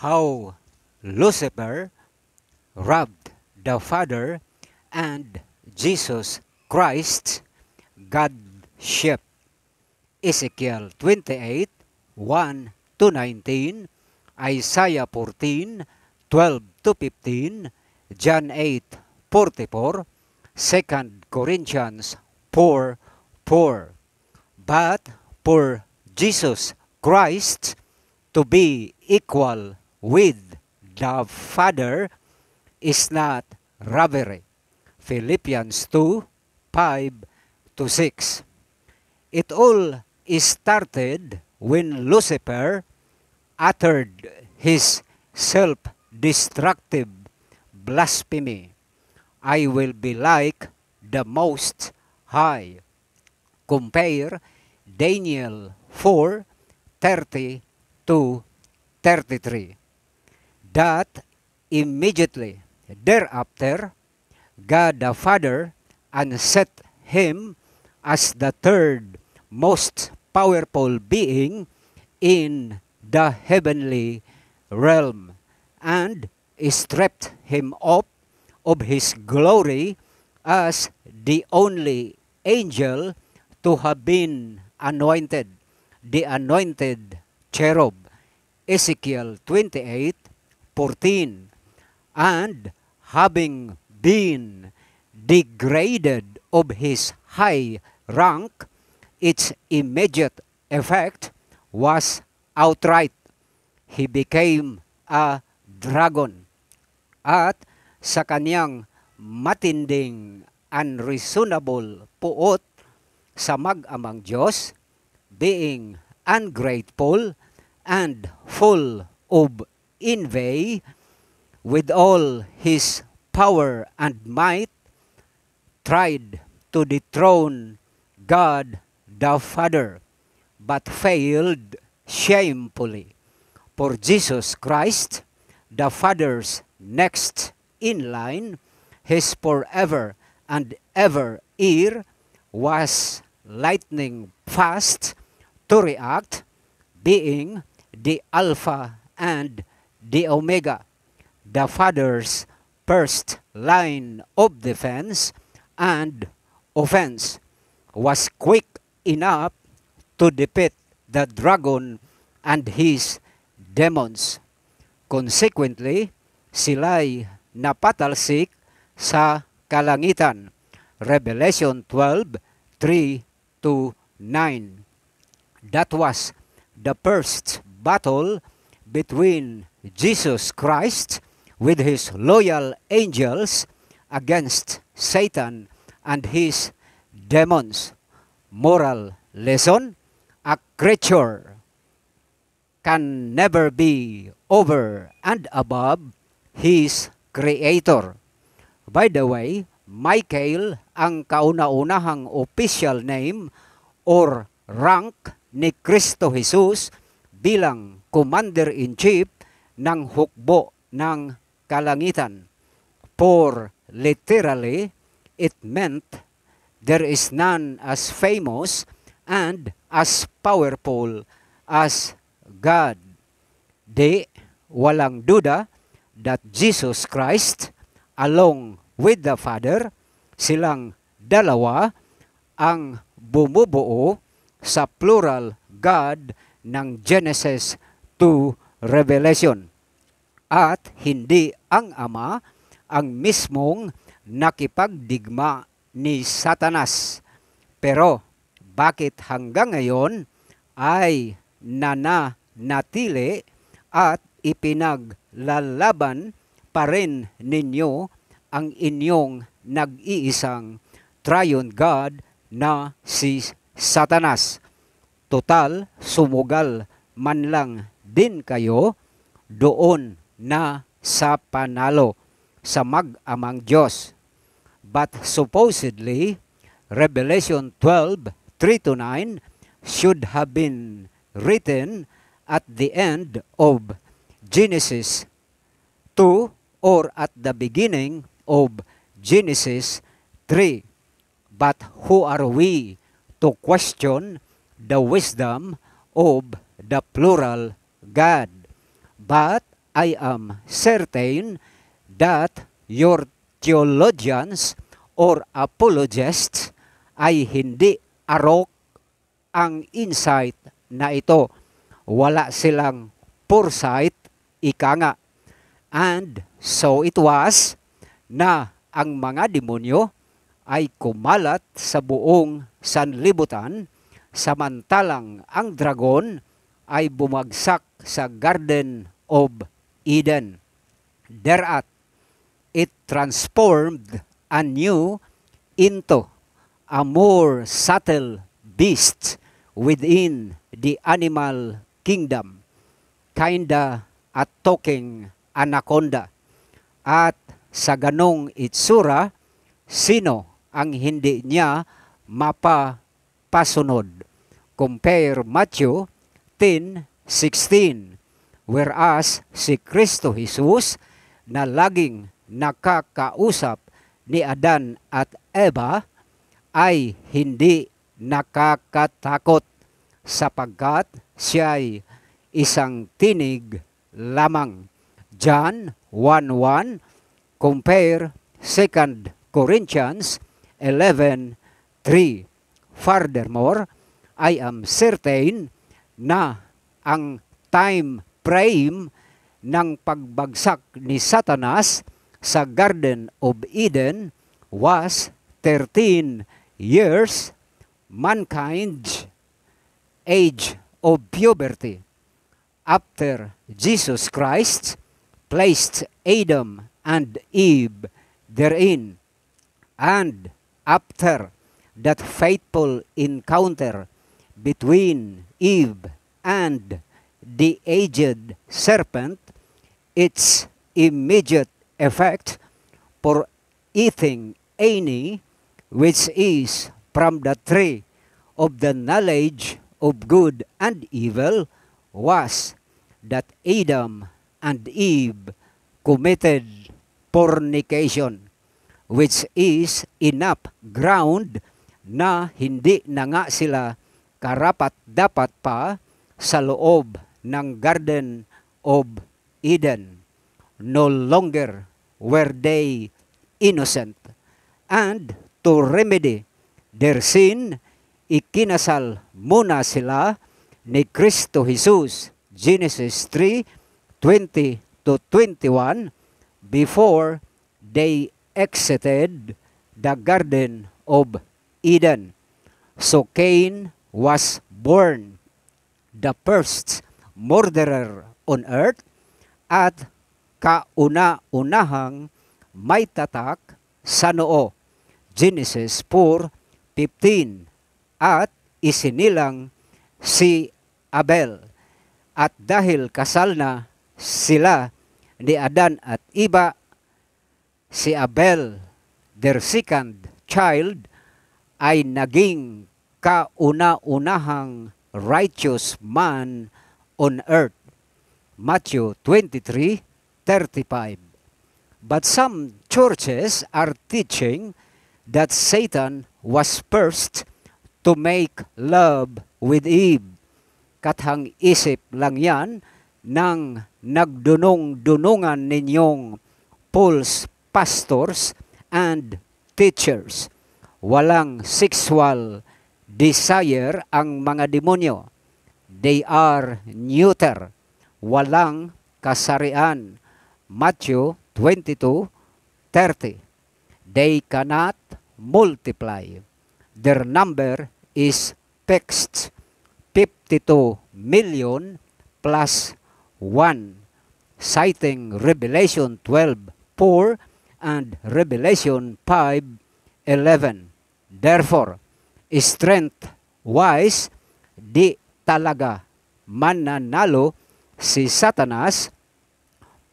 how Lucifer robbed the Father and Jesus Christ, God-ship. Ezekiel 28, 1 to 19, Isaiah 14, 12 to 15, John 8, 44, 2 Corinthians 4, 4. But for Jesus Christ to be equal with the Father is not robbery. Philippians 2, 5 to 6. It all started when Lucifer uttered his self-destructive blasphemy. I will be like the Most High. Compare Daniel 4, 30 to 33. That immediately thereafter, God the Father set him as the third most powerful being in the heavenly realm and stripped him of his glory as the only angel to have been anointed, the anointed cherub. Ezekiel 28, 14. And having been degraded of his high rank, its immediate effect was outright. He became a dragon. At sa kanyang matinding unreasonable puot sa mag-amang Diyos, being ungrateful and full of envy, with all his power and might, tried to dethrone God the Father, but failed shamefully. For Jesus Christ, the Father's next in line, his forever and ever ear was lightning fast to react, being the Alpha and the Omega, the Father's first line of defense and offense, was quick enough to defeat the dragon and his demons. Consequently, sila'y napatalsik sa kalangitan. Revelation 12, 3 to 9. That was the first battle between Jesus Christ with his loyal angels against Satan and his demons. Moral lesson: a creature can never be over and above his creator. By the way, Michael ang kauna-unahang official name or rank ni Kristo Jesus bilang Commander-in-Chief ng hukbo ng kalangitan. For literally, it meant there is none as famous and as powerful as God. Di walang duda that Jesus Christ, along with the Father, silang dalawa ang bumubuo sa plural God ng Genesis to Revelation. At hindi ang Ama ang mismong nakipagdigma ni Satanas. Pero bakit hanggang ngayon ay nananatili at ipinaglalaban pa rin ninyo ang inyong nag-iisang triune God na si Satanas? Total, sumugal man lang din kayo doon na sa panalo sa mag-amang Diyos. But supposedly, Revelation 12, 3 to 9 should have been written at the end of Genesis 2 or at the beginning of Genesis 3. But who are we to question the wisdom of the plural God? But I am certain that your theologians or apologists ay hindi arok ang insight na ito. Wala silang foresight, ika nga. And so it was na ang mga demonyo ay kumalat sa buong sanlibutan, samantalang ang dragon ay bumagsak sa Garden of Eden. Thereat, it transformed anew into a more subtle beast within the animal kingdom, kinda a talking anaconda. At sa ganong itsura, sino ang hindi niya mapapasunod? Compare Matthew 10:16, whereas si Kristo Jesus na laging nakakausap ni Adan at Eva ay hindi nakakatakot sapagkat siya'y isang tinig lamang. John 1:1, compare 2 Corinthians 11:3. Furthermore, I am certain na ang time frame ng pagbagsak ni Satanas sa Garden of Eden was 13 years, mankind's age of puberty. After Jesus Christ placed Adam and Eve therein, and after that fateful encounter between Eve and the aged serpent, its immediate effect for eating any which is from the tree of the knowledge of good and evil was that Adam and Eve committed fornication, which is enough ground na hindi na nga sila karapat-dapat pa sa loob ng Garden of Eden. No longer were they innocent. And to remedy their sin, ikinasal muna sila ni Kristo Jesus, Genesis 3:20-21, before they exited the Garden of Eden. So Cain was born, the first murderer on earth, at kauna-unahang may tatak sa noo, Genesis 4:15, at isinilang si Abel. At dahil kasal na sila ni Adan at Eva, si Abel, their second child, ay naging kauna-unahang righteous man on earth. Matthew 23:35. But some churches are teaching that Satan was first to make love with Eve. Kathang isip lang yan ng nagdunong-dunungan ninyong false pastors and teachers. Walang sexual desire ang mga demonyo. They are neuter. Walang kasarian. Matthew 22:30. They cannot multiply. Their number is fixed, 52 million plus 1, citing Revelation 12:4 and Revelation 5:11. Therefore, strength-wise, di talaga mananalo si Satanas,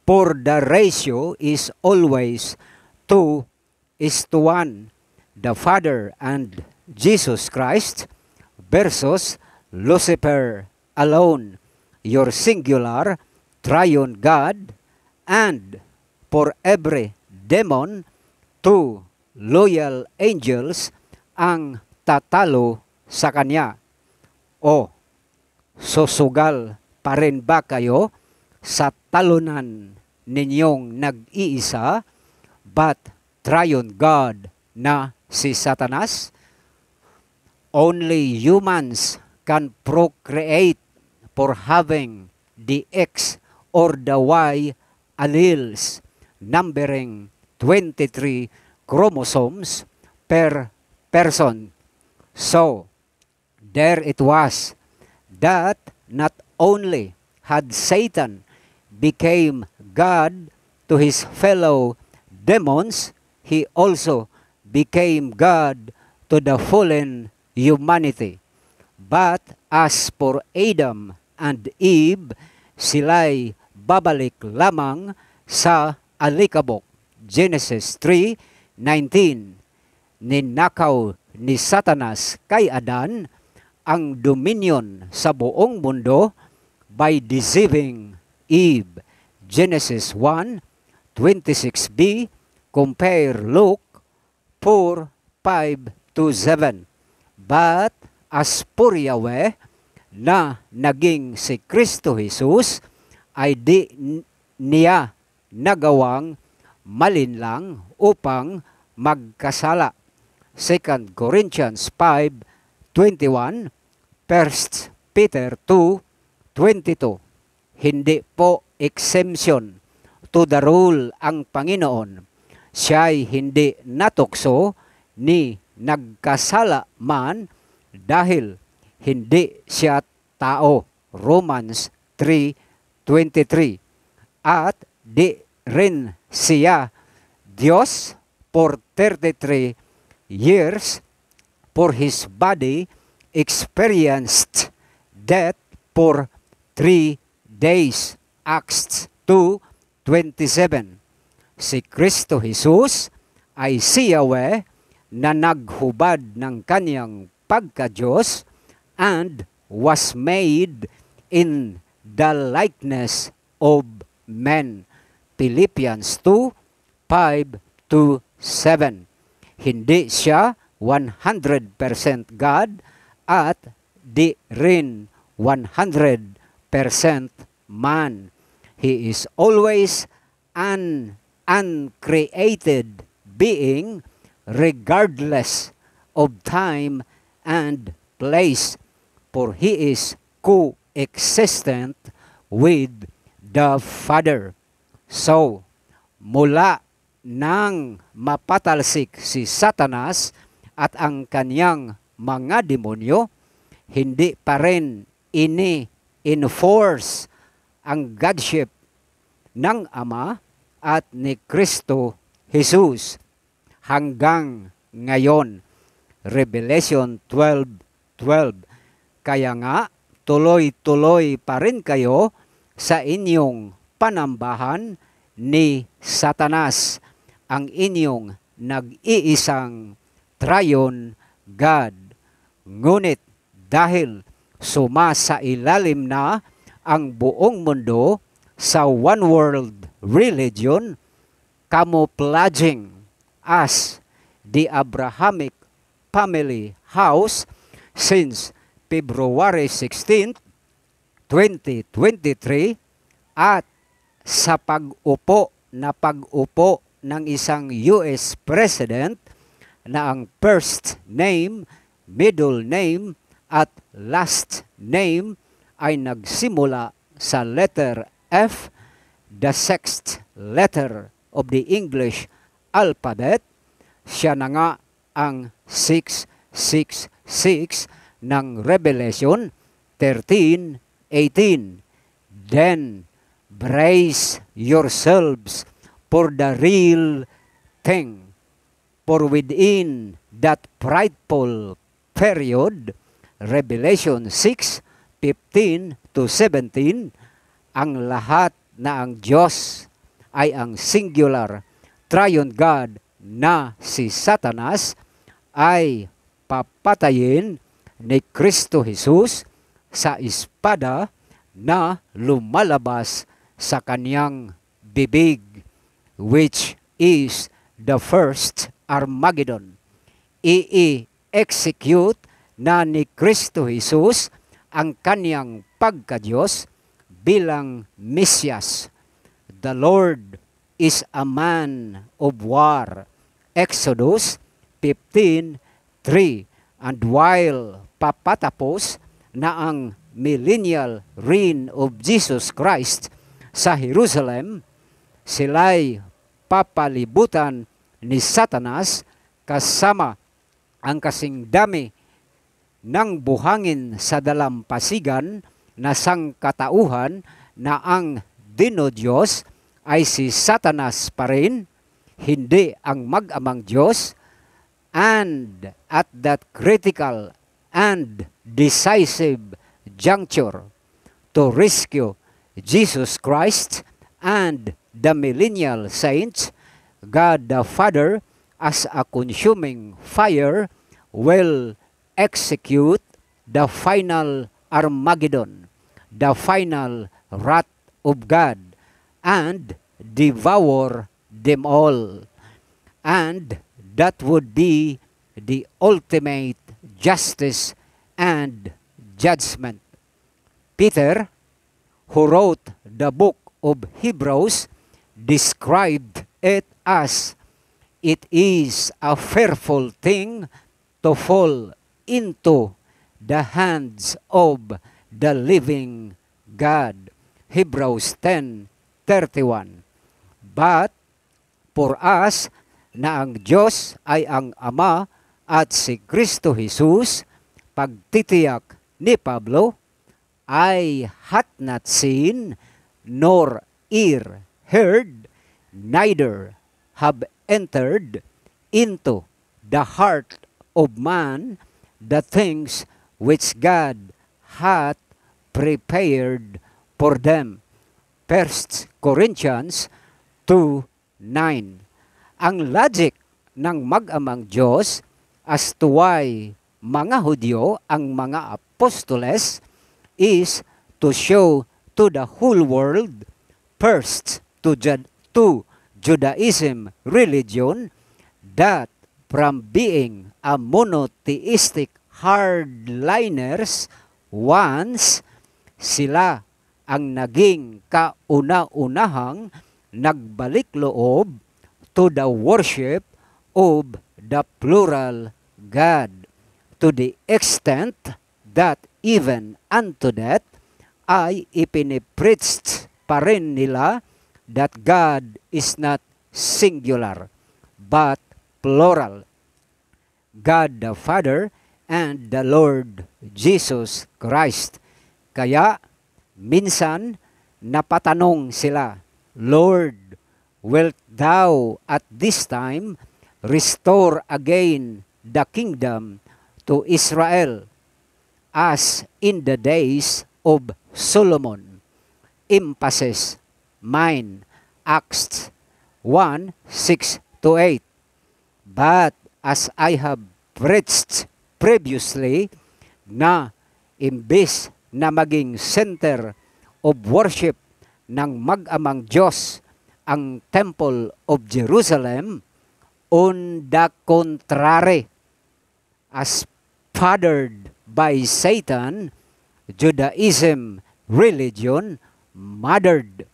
for the ratio is always 2:1, the Father and Jesus Christ versus Lucifer alone, your singular triune God, and for every demon, 2 loyal angels ang tatalo sa kanya. O, susugal pa rin ba kayo sa talunan ninyong nag-iisa, but triune God na si Satanas? Only humans can procreate for having the X or the Y alleles, numbering 23 chromosomes per person. So, there it was that not only had Satan became God to his fellow demons, he also became God to the fallen humanity. But as for Adam and Eve, sila'y babalik lamang sa alikabok. Genesis 3:19. Ninakaw ni Satanas kay Adan ang dominion sa buong mundo by deceiving Eve. Genesis 1:26b, compare Luke 4:5-7. But as for Yahweh, na naging si Kristo Jesus, ay di niya nagawang malinlang upang magkasala. 2 Corinthians 5:21, 1 Peter 2:22. Hindi po exemption to the rule ang Panginoon. Siya'y hindi natukso ni nagkasala man dahil hindi siya tao. Romans 3:23. At di rin siya Diyos for 33 years, for his body experienced death for 3 days. Acts 2:27. Si Kristo Jesus ay si Yahweh na naghubad ng kanyang pagka-Diyos and was made in the likeness of men. Philippians 2:5-7. Hindi siya 100% God at di rin 100% man. He is always an uncreated being regardless of time and place, for he is co-existent with the Father. So, mula nang mapatalsik si Satanas at ang kanyang mga demonyo, hindi pa rin ini-enforce ang Godship ng Ama at ni Kristo Jesus hanggang ngayon. Revelation 12:12. Kaya nga, tuloy-tuloy pa rin kayo sa inyong panambahan ni Satanas, ang inyong nag-iisang triune God. Ngunit dahil sumasailalim na ang buong mundo sa one world religion, camouflaging as the Abrahamic family house since February 16, 2023, at sa pag-upo ng isang US President na ang first name, middle name, at last name ay nagsimula sa letter F, the sixth letter of the English alphabet. Siya na nga ang 666 ng Revelation 13:18. Then brace yourselves for the real thing, for within that frightful period, Revelation 6:15-17, ang lahat na ang Diyos ay ang singular triune God na si Satanas ay papatayin ni Kristo Jesus sa espada na lumalabas sa kaniyang bibig, which is the first Armageddon. I-execute na ni Kristo Jesus ang kaniyang pagka-Diyos bilang Mesyas. The Lord is a man of war. Exodus 15:3. And while papatapos na ang millennial reign of Jesus Christ sa Jerusalem, sila'y papalibutan ni Satanas kasama ang kasing dami ng buhangin sa dalampasigan na sangkatauhan na ang dinodiyos ay si Satanas pa rin, hindi ang mag-amang Diyos. And at that critical and decisive juncture, to rescue Jesus Christ and the millennial saints, God the Father, as a consuming fire, will execute the final Armageddon, the final wrath of God, and devour them all. And that would be the ultimate justice and judgment. Peter, who wrote the book of Hebrews, described it as, "It is a fearful thing to fall into the hands of the living God." Hebrews 10:31. But for us, na ang Diyos ay ang Ama at si Kristo Jesus, pagtitiyak ni Pablo, "I hath not seen, nor ear heard, neither have entered into the heart of man the things which God hath prepared for them." 1 Corinthians 2:9. Ang logic ng mag-amang Diyos as to why mga Hudyo ang mga apostoles is to show to the whole world, first to Judaism religion, that from being a monotheistic hardliners, once sila ang naging kauna-unahang nagbalik loob to the worship of the plural God, to the extent that even unto death ay ipinipreached pa rin nila that God is not singular but plural, God the Father and the Lord Jesus Christ. Kaya minsan napatanong sila, "Lord, wilt thou at this time restore again the kingdom to Israel as in the days of Solomon?" Emphasis, mine, Acts 1:6-8. But as I have preached previously, na imbis na maging center of worship ng mag-amang Diyos ang Temple of Jerusalem, on the contrary, as fathered by Satan, Judaism religion mothered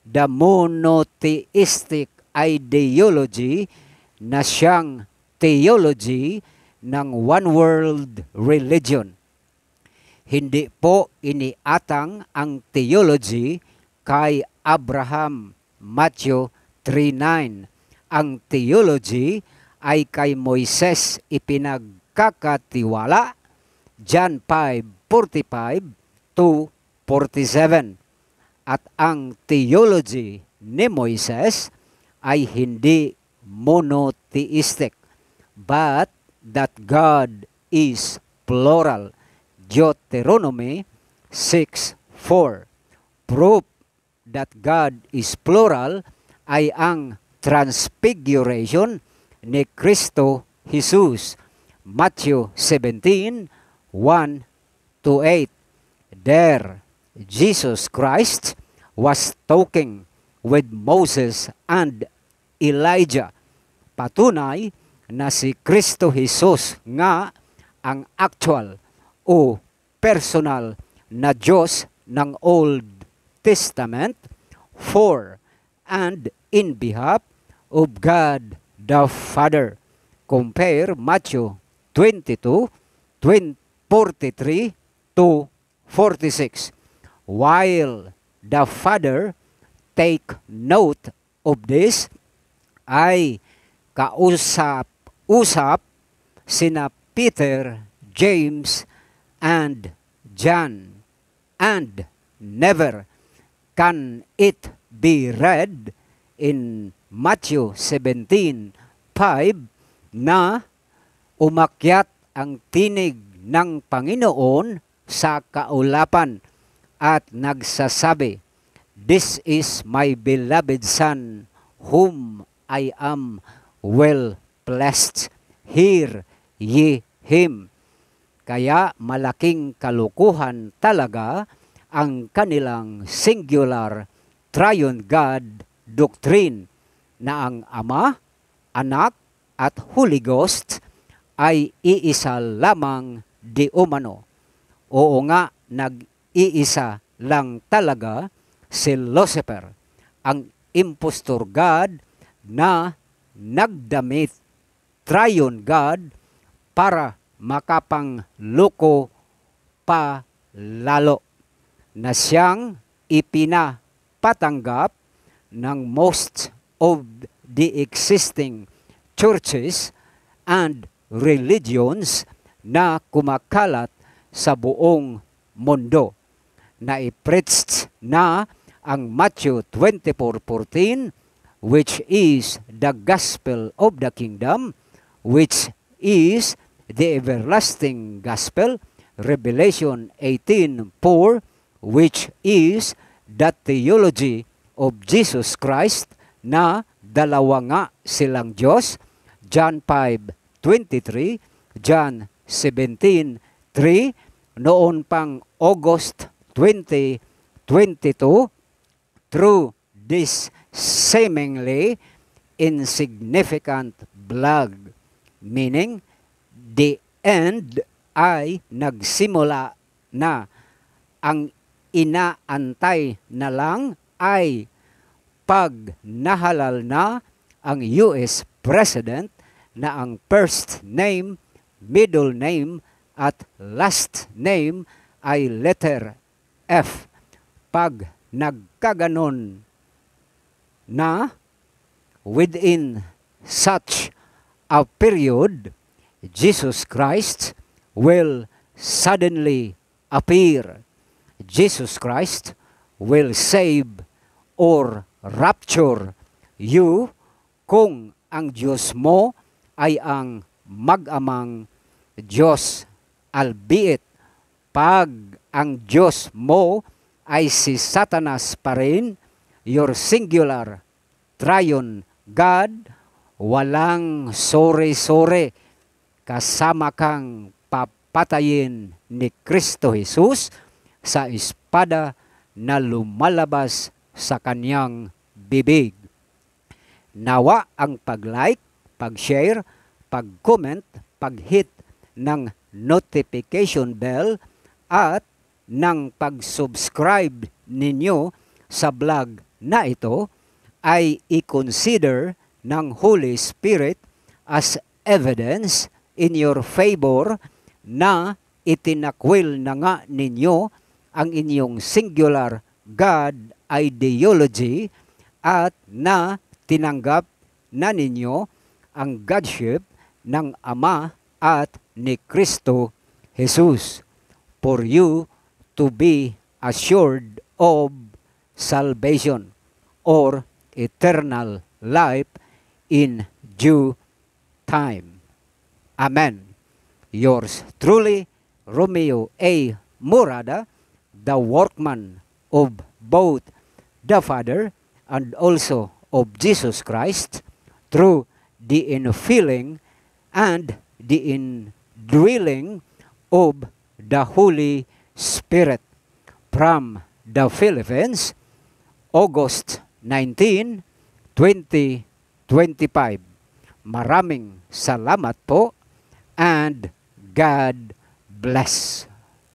the monotheistic ideology na siyang theology ng one world religion. Hindi po iniatang ang theology kay Abraham, Matthew 3:9. Ang theology ay kay Moises ipinagkakatiwala, John 5:45-47. At ang theology ni Moises ay hindi monotheistic, but that God is plural. Deuteronomy 6:4. Proof that God is plural ay ang transfiguration ni Kristo Jesus. Matthew 17:1-8. There, Jesus Christ was talking with Moses and Elijah. Patunay na si Kristo Jesus nga ang actual o personal na Diyos ng Old Testament for and in behalf of God the Father. Compare Matthew 22, 43 to 46. While the Father take note of this, ay kausap-usap sina Peter, James, and John, and never can it be read in Matthew 17:5 na umakyat ang tinig ng Panginoon sa kaulapan at nagsasabi, "This is my beloved Son, whom I am well blessed. Hear ye him." Kaya malaking kalukuhan talaga ang kanilang singular triune God doctrine na ang Ama, Anak, at Holy Ghost ay iisa lamang di umano. Oo nga, nag-iisa lang talaga si Lucifer, ang impostor God na nagdamit triune God para makapangluko pa lalo, na siyang ipinapatanggap ng most of the existing churches and religions na kumakalat sa buong mundo. Na-preached na ang Matthew 24:14, which is the gospel of the kingdom, which is the everlasting gospel, Revelation 18:4, which is the theology of Jesus Christ na dalawa nga silang Diyos, John 5:23, John 17:3, noon pang August 2022, through this seemingly insignificant blog, meaning the end ay nagsimula na. Ang inaantay na lang ay pag nahalal na ang US President na ang first name, middle name, at last name ay letter F. Pag nagkaganon na within such a period, Jesus Christ will suddenly appear. Jesus Christ will save or rapture you kung ang Diyos mo ay ang mag-amang Diyos. Albeit, pag ang Diyos mo ay si Satanas pa rin, your singular triune God, walang sore-sore, kasama kang papatayin ni Kristo Jesus sa espada na lumalabas sa kanyang bibig. Nawa ang pag-like, pag-share, pag-comment, pag-hit ng notification bell at ng pag-subscribe ninyo sa blog na ito ay i-consider ng Holy Spirit as evidence in your favor na itinakwil na nga ninyo ang inyong singular God ideology at na tinanggap na ninyo ang Godship ng Ama at ni Kristo Jesus, for you to be assured of salvation or eternal life in due time. Amen. Yours truly, Romeo A. Murada, the workman of both the Father and also of Jesus Christ, through the infilling and the indwelling of the Holy Spirit. From the Philippines, August 19, 2025. Maraming salamat po and God bless.